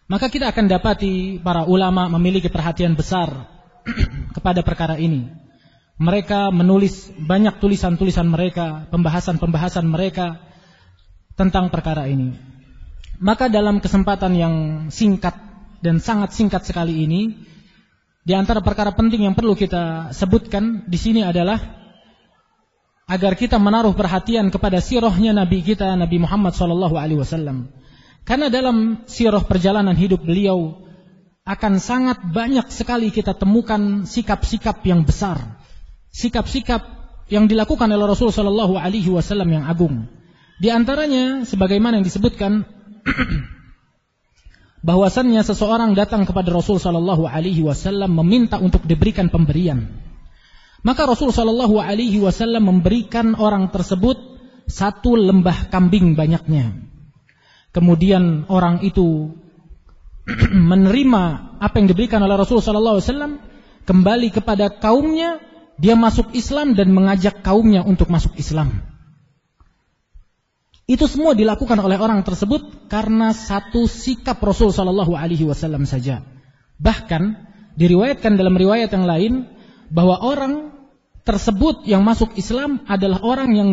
Maka kita akan dapati para ulama memiliki perhatian besar kepada perkara ini. Mereka menulis banyak tulisan-tulisan mereka, pembahasan-pembahasan mereka tentang perkara ini. Maka dalam kesempatan yang singkat dan sangat singkat sekali ini, di antara perkara penting yang perlu kita sebutkan di sini adalah agar kita menaruh perhatian kepada sirahnya Nabi kita, Nabi Muhammad SAW. Karena dalam sirah perjalanan hidup beliau akan sangat banyak sekali kita temukan sikap-sikap yang besar, sikap-sikap yang dilakukan oleh Rasul SAW yang agung. Di antaranya sebagaimana yang disebutkan bahwasannya seseorang datang kepada Rasul sallallahu alaihi wasallam meminta untuk diberikan pemberian. Maka Rasul sallallahu alaihi wasallam memberikan orang tersebut 1 lembah kambing banyaknya. Kemudian orang itu menerima apa yang diberikan oleh Rasul sallallahu alaihi wasallam, kembali kepada kaumnya, dia masuk Islam dan mengajak kaumnya untuk masuk Islam. Itu semua dilakukan oleh orang tersebut karena satu sikap Rasul sallallahu alaihi wasallam saja. Bahkan diriwayatkan dalam riwayat yang lain bahwa orang tersebut yang masuk Islam adalah orang yang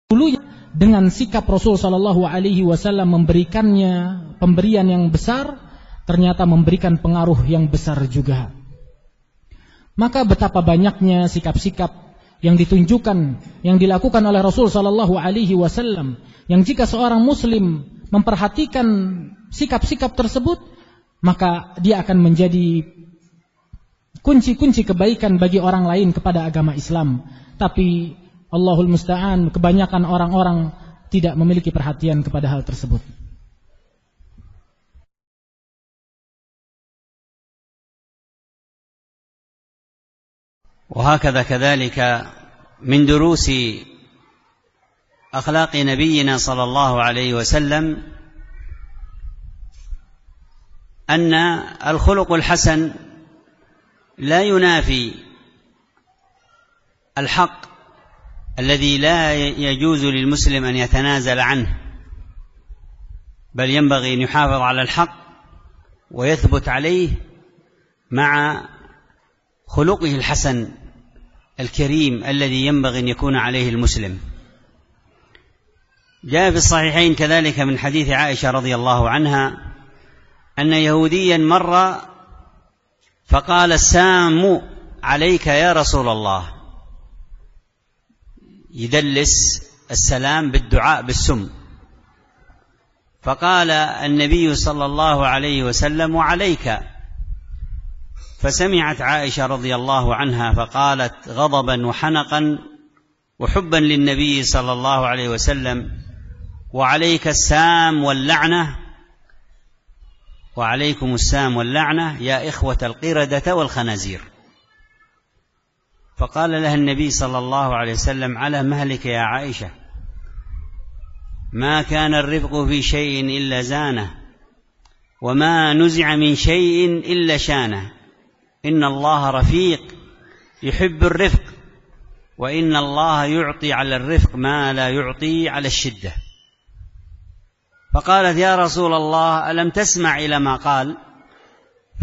dulunya dengan sikap Rasul sallallahu alaihi wasallam memberikannya pemberian yang besar, ternyata memberikan pengaruh yang besar juga. Maka betapa banyaknya sikap-sikap yang ditunjukkan, yang dilakukan oleh Rasul sallallahu alaihi wasallam, yang jika seorang muslim memperhatikan sikap-sikap tersebut, maka dia akan menjadi kunci-kunci kebaikan bagi orang lain kepada agama Islam. Tapi Allahul Musta'an, kebanyakan orang-orang tidak memiliki perhatian kepada hal tersebut. وهكذا كذلك من دروس أخلاق نبينا صلى الله عليه وسلم أن الخلق الحسن لا ينافي الحق الذي لا يجوز للمسلم أن يتنازل عنه، بل ينبغي أن يحافظ على الحق ويثبت عليه مع خلقه الحسن الكريم الذي ينبغي أن يكون عليه المسلم. جاء في الصحيحين كذلك من حديث عائشة رضي الله عنها أن يهوديا مر فقال: السام عليك يا رسول الله، يدلس السلام بالدعاء بالسم. فقال النبي صلى الله عليه وسلم: وعليك. فسمعت عائشة رضي الله عنها فقالت غضبا وحنقا وحبا للنبي صلى الله عليه وسلم: وعليك السام واللعنة، وعليكم السام واللعنة يا إخوة القردة والخنازير. فقال لها النبي صلى الله عليه وسلم: على مهلك يا عائشة، ما كان الرفق في شيء إلا زانه، وما نزع من شيء إلا شانه، إن الله رفيق يحب الرفق، وإن الله يعطي على الرفق ما لا يعطي على الشدة. فقالت: يا رسول الله، ألم تسمع إلى ما قال؟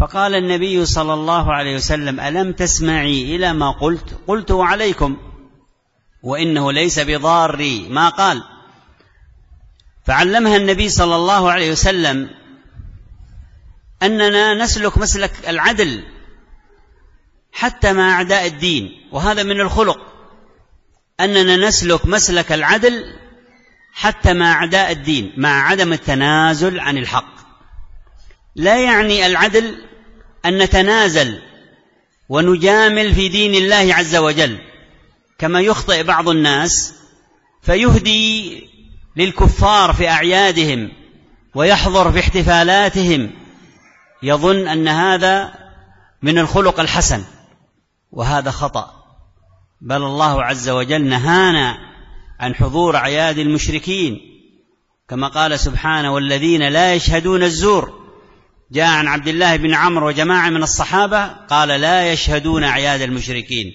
فقال النبي صلى الله عليه وسلم: ألم تسمعي إلى ما قلت؟ قلت: وعليكم، وإنه ليس بضاري ما قال. فعلمها النبي صلى الله عليه وسلم أننا نسلك مسلك العدل حتى مع أعداء الدين، وهذا من الخلق، أننا نسلك مسلك العدل حتى مع أعداء الدين، مع عدم التنازل عن الحق. لا يعني العدل أن نتنازل ونجامل في دين الله عز وجل، كما يخطئ بعض الناس فيهدي للكفار في أعيادهم ويحضر في احتفالاتهم، يظن أن هذا من الخلق الحسن، وهذا خطأ. بل الله عز وجل نهانا عن حضور أعياد المشركين، كما قال سبحانه: والذين لا يشهدون الزور. جاء عن عبد الله بن عمرو وجماعة من الصحابة قال: لا يشهدون أعياد المشركين.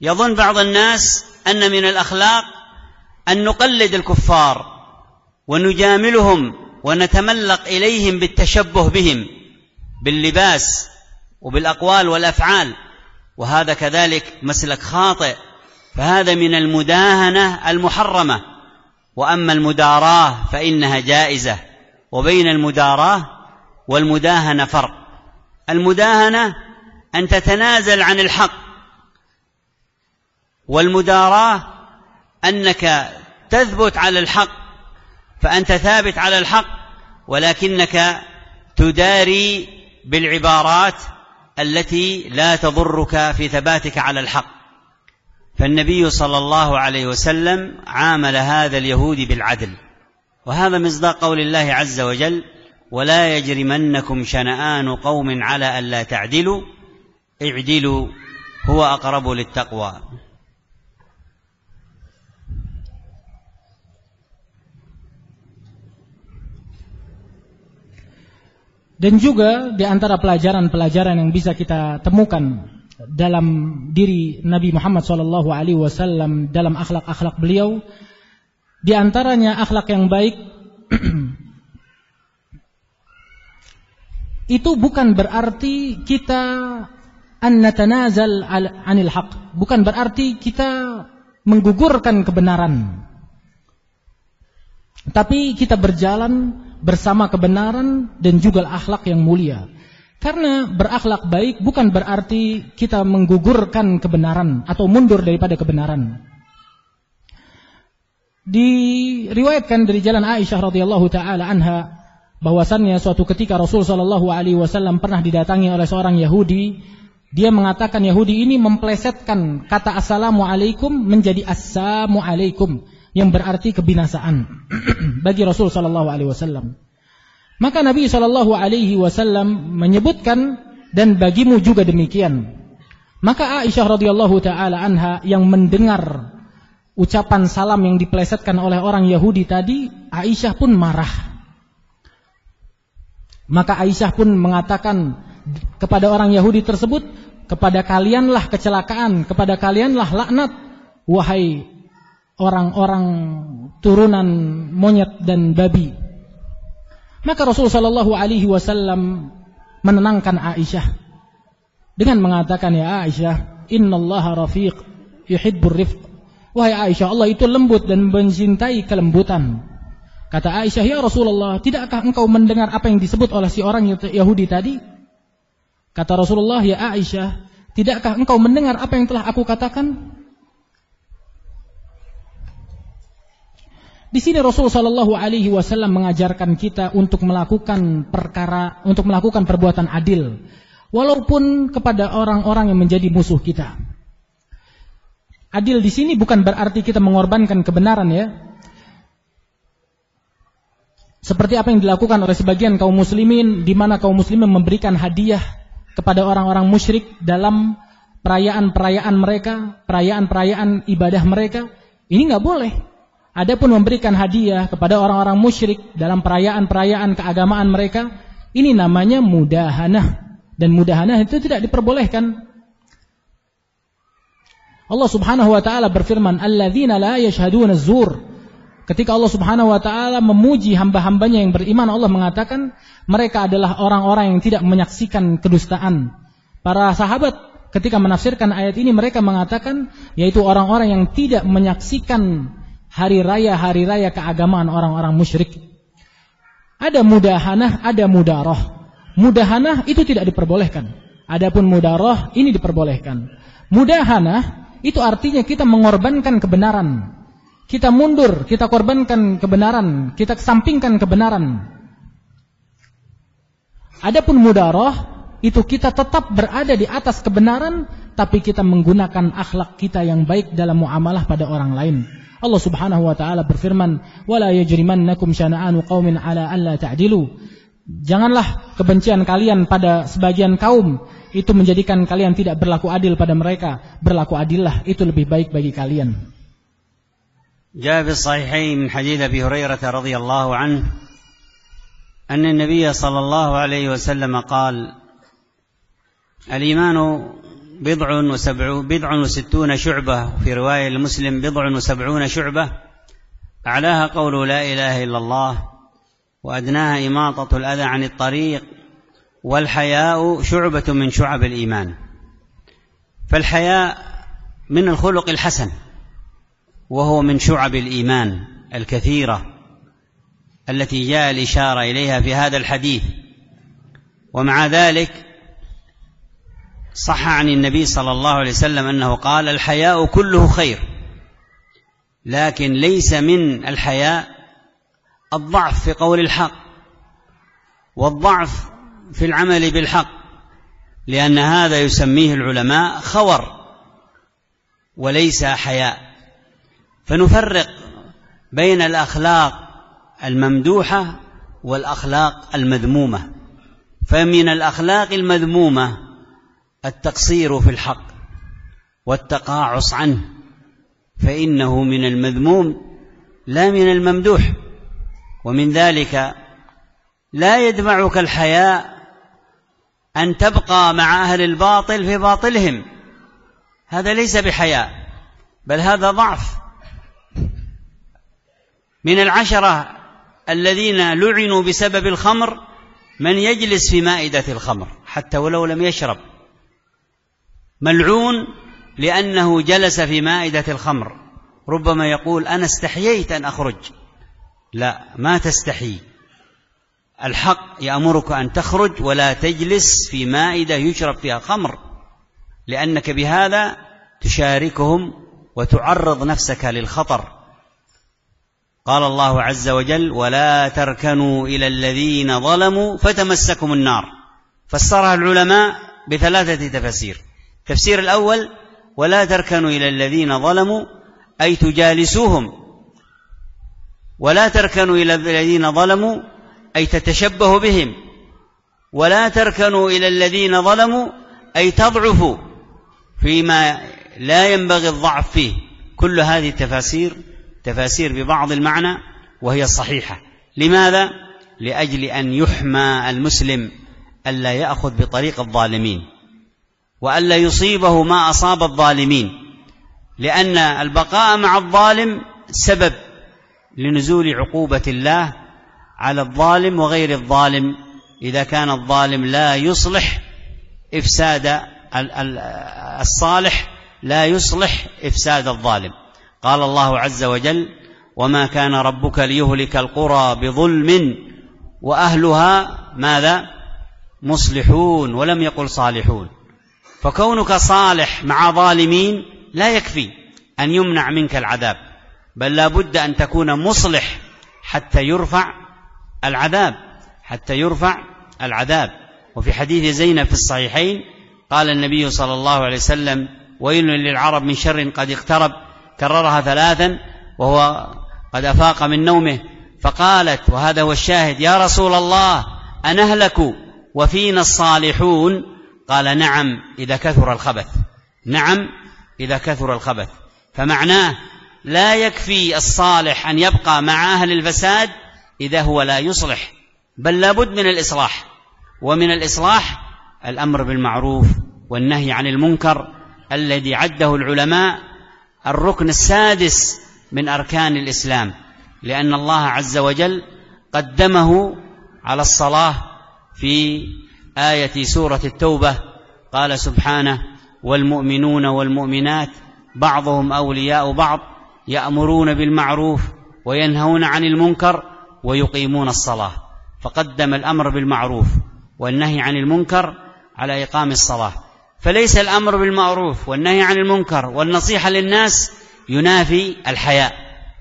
يظن بعض الناس أن من الأخلاق أن نقلد الكفار ونجاملهم ونتملق إليهم بالتشبه بهم باللباس وبالأقوال والأفعال، وهذا كذلك مسلك خاطئ، فهذا من المداهنة المحرمة. وأما المداراة فإنها جائزة، وبين المداراة والمداهنة فرق. المداهنة أن تتنازل عن الحق، والمداراة أنك تثبت على الحق، فأنت ثابت على الحق ولكنك تداري بالعبارات التي لا تضرك في ثباتك على الحق. فالنبي صلى الله عليه وسلم عامل هذا اليهودي بالعدل، وهذا مصداق قول الله عز وجل: ولا يجرمنكم شنآن قوم على ألا تعدلوا اعدلوا هو أقرب للتقوى. Dan juga di antara pelajaran-pelajaran yang bisa kita temukan dalam diri Nabi Muhammad SAW, dalam akhlak-akhlak beliau, di antaranya akhlak yang baik itu bukan berarti kita an natanazal anil haq, bukan berarti kita menggugurkan kebenaran, tapi kita berjalan bersama kebenaran dan juga akhlak yang mulia. Karena berakhlak baik bukan berarti kita menggugurkan kebenaran atau mundur daripada kebenaran. Diriwayatkan dari jalan Aisyah radhiyallahu taala anha bahwasannya suatu ketika Rasul sallallahu alaihi wasallam pernah didatangi oleh seorang Yahudi. Dia mengatakan Yahudi ini memplesetkan kata assalamualaikum menjadi assamualaikum, yang berarti kebinasaan bagi Rasul sallallahu alaihi wasallam. Maka Nabi sallallahu alaihi wasallam menyebutkan, dan bagimu juga demikian. Maka Aisyah radhiyallahu taala anha yang mendengar ucapan salam yang dipelesetkan oleh orang Yahudi tadi, Aisyah pun marah. Maka Aisyah pun mengatakan kepada orang Yahudi tersebut, kepada kalianlah kecelakaan, kepada kalianlah laknat, wahai orang-orang turunan monyet dan babi. Maka Rasulullah sallallahu alaihi wasallam menenangkan Aisyah dengan mengatakan, ya Aisyah, innallaha rafiq yuhibbur rifq. Wahai Aisyah, Allah itu lembut dan mencintai kelembutan. Kata Aisyah, ya Rasulullah, tidakkah engkau mendengar apa yang disebut oleh si orang Yahudi tadi? Kata Rasulullah, ya Aisyah, tidakkah engkau mendengar apa yang telah aku katakan? Di sini Rasulullah sallallahu alaihi wasallam mengajarkan kita untuk melakukan perbuatan adil, walaupun kepada orang-orang yang menjadi musuh kita. Adil di sini bukan berarti kita mengorbankan kebenaran, ya. Seperti apa yang dilakukan oleh sebagian kaum muslimin, di mana kaum muslimin memberikan hadiah kepada orang-orang musyrik dalam perayaan-perayaan mereka, perayaan-perayaan ibadah mereka. Ini nggak boleh. Adapun memberikan hadiah kepada orang-orang musyrik dalam perayaan-perayaan keagamaan mereka, ini namanya mudahanah, dan mudahanah itu tidak diperbolehkan. Allah Subhanahu wa taala berfirman, alladzina la yashhaduna az-zur. Ketika Allah Subhanahu wa taala memuji hamba-hambanya yang beriman, Allah mengatakan mereka adalah orang-orang yang tidak menyaksikan kedustaan. Para sahabat ketika menafsirkan ayat ini, mereka mengatakan yaitu orang-orang yang tidak menyaksikan hari raya keagamaan orang-orang musyrik. Ada mudahanah, ada mudarah. Mudahanah itu tidak diperbolehkan. Adapun mudarah ini diperbolehkan. Mudahanah itu artinya kita mengorbankan kebenaran. Kita mundur, kita korbankan kebenaran, kita kesampingkan kebenaran. Adapun mudarah itu kita tetap berada di atas kebenaran, tapi kita menggunakan akhlak kita yang baik dalam muamalah pada orang lain. Allah Subhanahu wa taala berfirman, "Wala yajrimannakum syana'anu qaumin 'ala alla ta'dilu." Janganlah kebencian kalian pada sebagian kaum itu menjadikan kalian tidak berlaku adil pada mereka. Berlaku adillah, itu lebih baik bagi kalian. جاء في الصحيحين من حديث أبي هريرة رضي الله عنه أن النبي صلى الله عليه وسلم قال: الإيمان بضع وستون شعبة، في رواية المسلم 70 شعبة، أعلاها قول لا إله إلا الله، وأدناها إماطة الأذى عن الطريق، والحياء شعبة من شعب الإيمان. فالحياء من الخلق الحسن، وهو من شعب الإيمان الكثيرة التي جاء الإشارة إليها في هذا الحديث. ومع ذلك صح عن النبي صلى الله عليه وسلم أنه قال: الحياء كله خير، لكن ليس من الحياء الضعف في قول الحق والضعف في العمل بالحق، لأن هذا يسميه العلماء خور وليس حياء. فنفرق بين الأخلاق الممدوحة والأخلاق المذمومة. فمن الأخلاق المذمومة التقصير في الحق والتقاعس عنه، فإنه من المذموم لا من الممدوح. ومن ذلك لا يدفعك الحياء أن تبقى مع أهل الباطل في باطلهم، هذا ليس بحياء، بل هذا ضعف. من 10 الذين لعنوا بسبب الخمر من يجلس في مائدة الخمر حتى ولو لم يشرب، ملعون لأنه جلس في مائدة الخمر. ربما يقول: أنا استحييت أن أخرج. لا، ما تستحي. الحق يأمرك أن تخرج ولا تجلس في مائدة يشرب فيها خمر، لأنك بهذا تشاركهم وتعرض نفسك للخطر. قال الله عز وجل: ولا تركنوا إلى الذين ظلموا فتمسكم النار. فسرها العلماء ب3 تفاسير. التفسير الأول: ولا تركنوا إلى الذين ظلموا أي تجالسوهم، ولا تركنوا إلى الذين ظلموا أي تتشبهوا بهم، ولا تركنوا إلى الذين ظلموا أي تضعفوا فيما لا ينبغي الضعف فيه. كل هذه تفاسير ببعض المعنى وهي الصحيحة. لماذا؟ لأجل أن يحمى المسلم ألا يأخذ بطريق الظالمين، وألا يصيبه ما أصاب الظالمين، لأن البقاء مع الظالم سبب لنزول عقوبة الله على الظالم وغير الظالم، إذا كان الظالم لا يصلح إفساد الصالح، لا يصلح إفساد الظالم. قال الله عز وجل: وما كان ربك ليهلك القرى بظلم وأهلها ماذا؟ مصلحون، ولم يقل صالحون. فكونك صالح مع ظالمين لا يكفي أن يمنع منك العذاب، بل لا بد أن تكون مصلح حتى يرفع العذاب. وفي حديث زينب في الصحيحين قال النبي صلى الله عليه وسلم: ويل للعرب من شر قد اقترب، كررها 3 وهو قد أفاق من نومه، فقالت، وهذا هو الشاهد: يا رسول الله أنهلك وفينا الصالحون؟ قال: نعم إذا كثر الخبث. فمعناه لا يكفي الصالح أن يبقى مع أهل الفساد إذا هو لا يصلح، بل لابد من الإصلاح. ومن الإصلاح الأمر بالمعروف والنهي عن المنكر، الذي عده العلماء الركن السادس من أركان الإسلام، لأن الله عز وجل قدمه على الصلاة في آية سورة التوبة. قال سبحانه: والمؤمنون والمؤمنات بعضهم أولياء بعض يأمرون بالمعروف وينهون عن المنكر ويقيمون الصلاة. فقدم الأمر بالمعروف والنهي عن المنكر على إقام الصلاة. فليس الأمر بالمعروف والنهي عن المنكر والنصيحة للناس ينافي الحياء،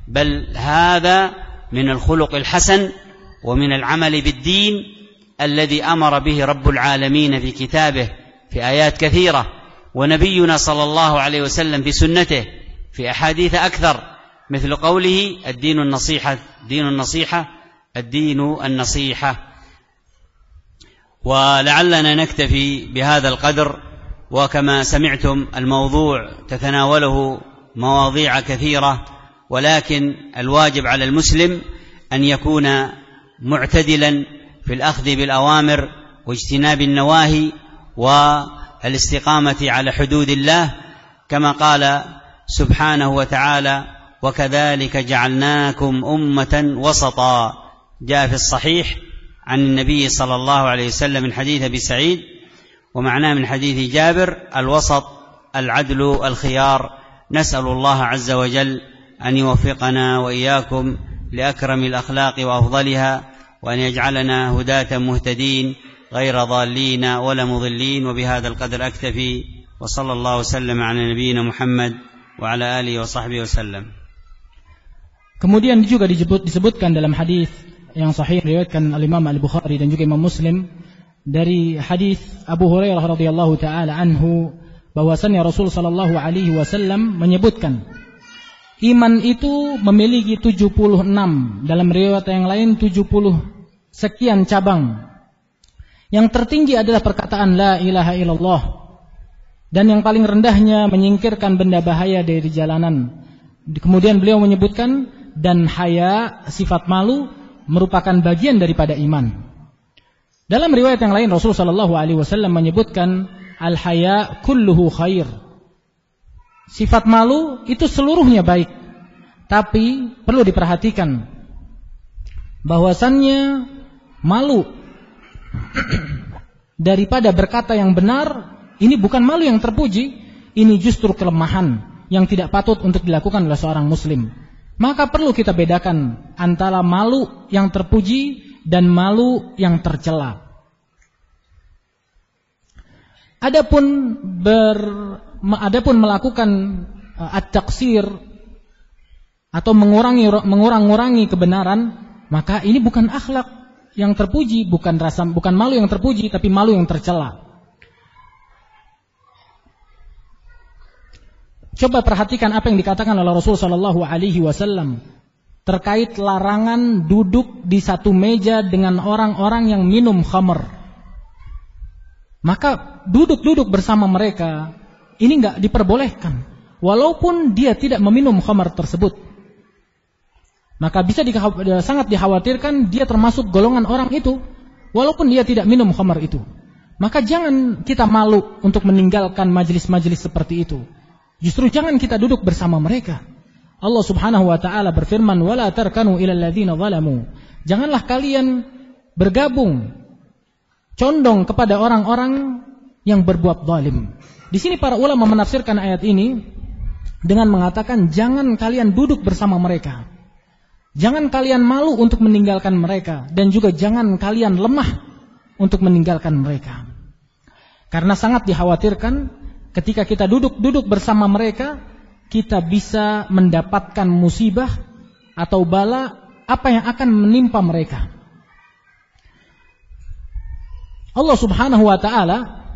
بل هذا من الخلق الحسن ومن العمل بالدين الذي أمر به رب العالمين في كتابه في آيات كثيرة، ونبينا صلى الله عليه وسلم في سنته في أحاديث أكثر، مثل قوله: الدين النصيحة. ولعلنا نكتفي بهذا القدر، وكما سمعتم الموضوع تتناوله مواضيع كثيرة، ولكن الواجب على المسلم أن يكون معتدلا في الأخذ بالأوامر واجتناب النواهي والاستقامة على حدود الله، كما قال سبحانه وتعالى: وكذلك جعلناكم أمة وسطا. جاء في الصحيح عن النبي صلى الله عليه وسلم من حديث أبي سعيد، ومعناه من حديث جابر: الوسط العدل الخيار. نسأل الله عز وجل أن يوفقنا وإياكم لأكرم الأخلاق وأفضلها، وأن يجعلنا هداة مهتدين غير ضالين ولا مضلين. وبهذا القدر أكتفي، وصلى الله وسلم على نبينا محمد وعلى آله وصحبه وسلم. Kemudian juga disebutkan dalam hadis yang sahih diriwayatkan oleh Imam Al-Bukhari dan juga Imam Muslim dari hadis Abu Hurairah radhiyallahu taala anhu, bahwasannya Rasul sallallahu alaihi wasallam menyebutkan iman itu memiliki 76, dalam riwayat yang lain 70 sekian cabang. Yang tertinggi adalah perkataan la ilaha illallah, dan yang paling rendahnya menyingkirkan benda bahaya dari jalanan. Kemudian beliau menyebutkan, dan haya, sifat malu, merupakan bagian daripada iman. Dalam riwayat yang lain Rasulullah sallallahu alaihi wasallam menyebutkan, al-haya kulluhu khair. Sifat malu itu seluruhnya baik. Tapi perlu diperhatikan bahwasannya malu daripada berkata yang benar, ini bukan malu yang terpuji, ini justru kelemahan yang tidak patut untuk dilakukan oleh seorang muslim. Maka perlu kita bedakan antara malu yang terpuji dan malu yang tercela. Adapun melakukan at-taqsir atau mengurangi kebenaran, maka ini bukan akhlak yang terpuji, bukan malu yang terpuji, tapi malu yang tercela. Coba perhatikan apa yang dikatakan oleh Rasul sallallahu alaihi wasallam terkait larangan duduk di satu meja dengan orang-orang yang minum khamr. Maka duduk-duduk bersama mereka ini enggak diperbolehkan walaupun dia tidak meminum khamar tersebut. Maka bisa sangat dikhawatirkan dia termasuk golongan orang itu walaupun dia tidak minum khamar itu. Maka jangan kita malu untuk meninggalkan majelis-majelis seperti itu. Justru jangan kita duduk bersama mereka. Allah Subhanahu wa taala berfirman, "Wala tarkanu ilal ladzina zalamu." Janganlah kalian bergabung, condong kepada orang-orang yang berbuat zalim. Di sini para ulama menafsirkan ayat ini dengan mengatakan jangan kalian duduk bersama mereka. Jangan kalian malu untuk meninggalkan mereka dan juga jangan kalian lemah untuk meninggalkan mereka. Karena sangat dikhawatirkan ketika kita duduk bersama mereka, kita bisa mendapatkan musibah atau bala apa yang akan menimpa mereka. Allah Subhanahu wa taala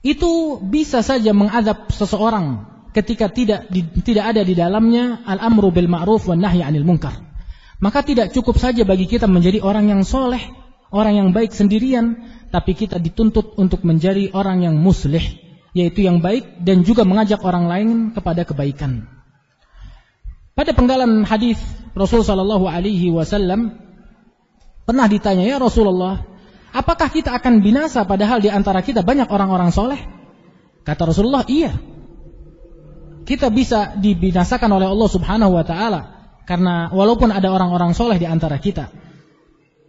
itu bisa saja mengadab seseorang ketika tidak ada di dalamnya al-amru bil ma'ruf wan nahyi 'anil munkar. Maka tidak cukup saja bagi kita menjadi orang yang soleh, orang yang baik sendirian, tapi kita dituntut untuk menjadi orang yang muslih, yaitu yang baik dan juga mengajak orang lain kepada kebaikan. Pada penggalan hadis Rasul sallallahu alaihi wasallam pernah ditanya, "Ya Rasulullah, apakah kita akan binasa padahal di antara kita banyak orang-orang soleh?" Kata Rasulullah, "Iya. Kita bisa dibinasakan oleh Allah Subhanahu wa taala karena walaupun ada orang-orang soleh di antara kita.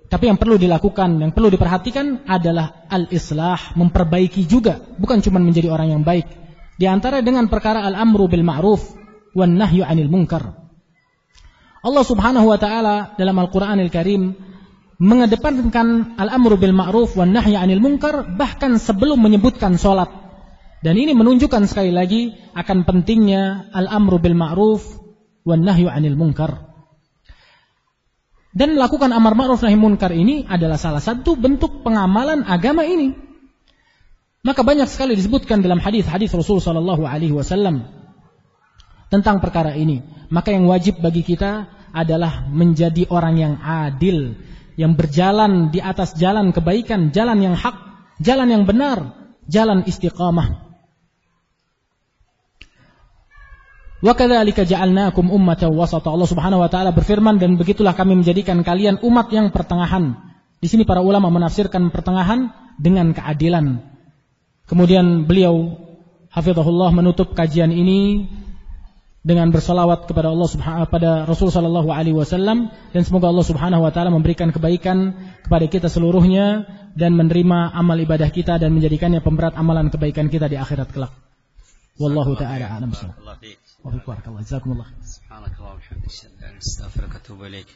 Tapi yang perlu dilakukan, yang perlu diperhatikan adalah al-islah, memperbaiki juga, bukan cuma menjadi orang yang baik. Di antara dengan perkara al-amru bil ma'ruf wan nahyu 'anil munkar." Allah Subhanahu wa taala dalam Al-Qur'anil Karim mengedepankan al-amru bil ma'ruf wan nahyu 'anil munkar bahkan sebelum menyebutkan salat. Dan ini menunjukkan sekali lagi akan pentingnya al-amru bil ma'ruf wan nahyu 'anil munkar. Dan melakukan amar ma'ruf nahi munkar ini adalah salah satu bentuk pengamalan agama ini. Maka banyak sekali disebutkan dalam hadis-hadis Rasul sallallahu alaihi wasallam tentang perkara ini. Maka yang wajib bagi kita adalah menjadi orang yang adil, yang berjalan di atas jalan kebaikan, jalan yang hak, jalan yang benar, jalan istiqamah. Wa kadzalika ja'alnakum ummatan wasata. Allah Subhanahu wa taala berfirman, dan begitulah kami menjadikan kalian umat yang pertengahan. Di sini para ulama menafsirkan pertengahan dengan keadilan. Kemudian beliau hafizahullah menutup kajian ini dengan bersalawat kepada Allah Subhanahu pada Rasul sallallahu alaihi wasallam, dan semoga Allah Subhanahu wa taala memberikan kebaikan kepada kita seluruhnya dan menerima amal ibadah kita dan menjadikannya pemberat amalan kebaikan kita di akhirat kelak. Wallahu taala a'lam bishawab. Wa barakallahu. Jazakumullah. Subhanakallah wa bihamdika, astaghfiruka wa atubu ilaik.